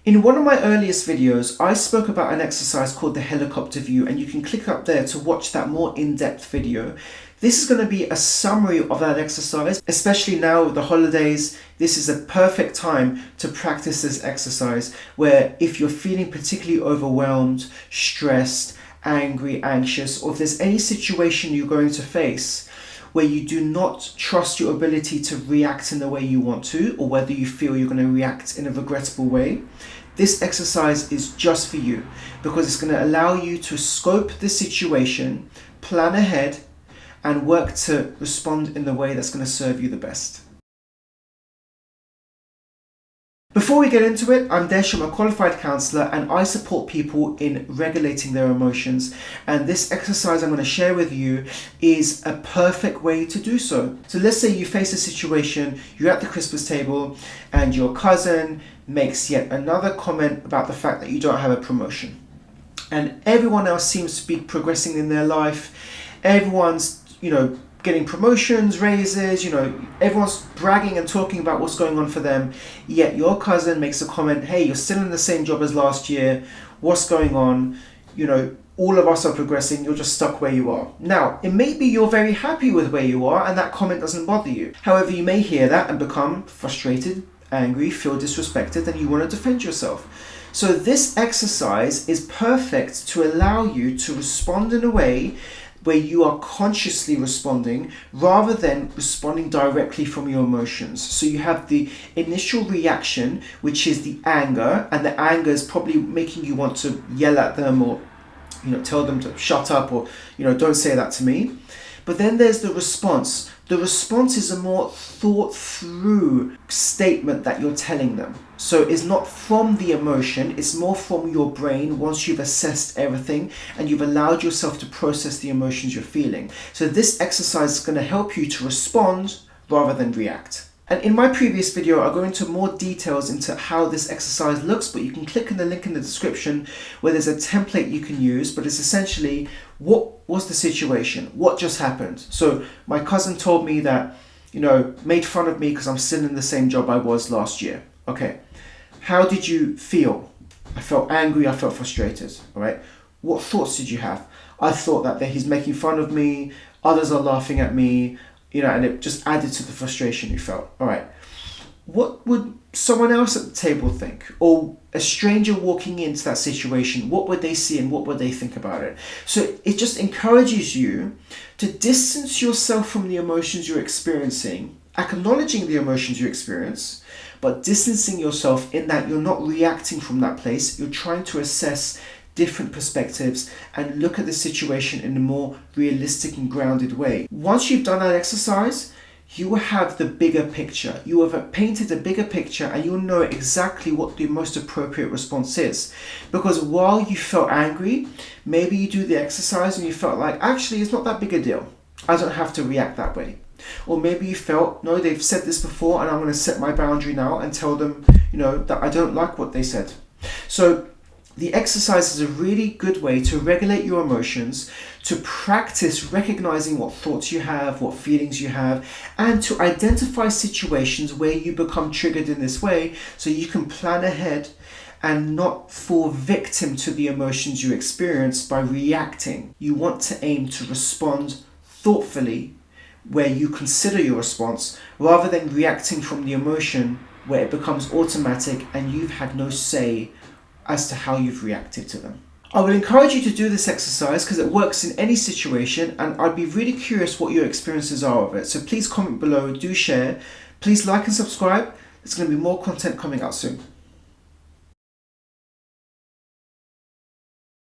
In one of my earliest videos, I spoke about an exercise called the helicopter view, and you can click up there to watch that more in-depth video. This is going to be a summary of that exercise, especially now with the holidays. This is a perfect time to practice this exercise where if you're feeling particularly overwhelmed, stressed, angry, anxious, or if there's any situation you're going to face where you do not trust your ability to react in the way you want to, or whether you feel you're going to react in a regrettable way, this exercise is just for you because it's going to allow you to scope the situation, plan ahead, and work to respond in the way that's going to serve you the best. Before we get into it, I'm Desh, I'm a qualified counsellor, and I support people in regulating their emotions. And this exercise I'm going to share with you is a perfect way to do so. So let's say you face a situation, you're at the Christmas table, and your cousin makes yet another comment about the fact that you don't have a promotion. And everyone else seems to be progressing in their life. Everyone's, getting promotions, raises, everyone's bragging and talking about what's going on for them. Yet your cousin makes a comment, hey, you're still in the same job as last year. What's going on? All of us are progressing. You're just stuck where you are. Now, it may be you're very happy with where you are and that comment doesn't bother you. However, you may hear that and become frustrated, angry, feel disrespected, and you want to defend yourself. So this exercise is perfect to allow you to respond in a way where you are consciously responding rather than responding directly from your emotions. So you have the initial reaction, which is the anger, and the anger is probably making you want to yell at them or tell them to shut up or don't say that to me. But then there's the response. The response is a more thought through statement that you're telling them. So it's not from the emotion, it's more from your brain once you've assessed everything and you've allowed yourself to process the emotions you're feeling. So this exercise is going to help you to respond rather than react. And in my previous video, I'll go into more details into how this exercise looks, but you can click on the link in the description where there's a template you can use, but it's essentially, what was the situation? What just happened? So my cousin told me that, made fun of me because I'm still in the same job I was last year. Okay. How did you feel? I felt angry, I felt frustrated, all right? What thoughts did you have? I thought that he's making fun of me, others are laughing at me, and it just added to the frustration you felt. All right. What would someone else at the table think? Or a stranger walking into that situation, what would they see and what would they think about it? So it just encourages you to distance yourself from the emotions you're experiencing, acknowledging the emotions you experience, but distancing yourself in that you're not reacting from that place. You're trying to assess different perspectives and look at the situation in a more realistic and grounded way. Once you've done that exercise, you will have the bigger picture. You have painted a bigger picture and you'll know exactly what the most appropriate response is. Because while you felt angry, maybe you do the exercise and you felt like, actually, it's not that big a deal. I don't have to react that way. Or maybe you felt, no, they've said this before and I'm going to set my boundary now and tell them, that I don't like what they said. So the exercise is a really good way to regulate your emotions, to practice recognizing what thoughts you have, what feelings you have, and to identify situations where you become triggered in this way so you can plan ahead and not fall victim to the emotions you experience by reacting. You want to aim to respond thoughtfully where you consider your response rather than reacting from the emotion where it becomes automatic and you've had no say as to how you've reacted to them. I would encourage you to do this exercise because it works in any situation, and I'd be really curious what your experiences are of it. So please comment below, do share, please like and subscribe. There's going to be more content coming out soon.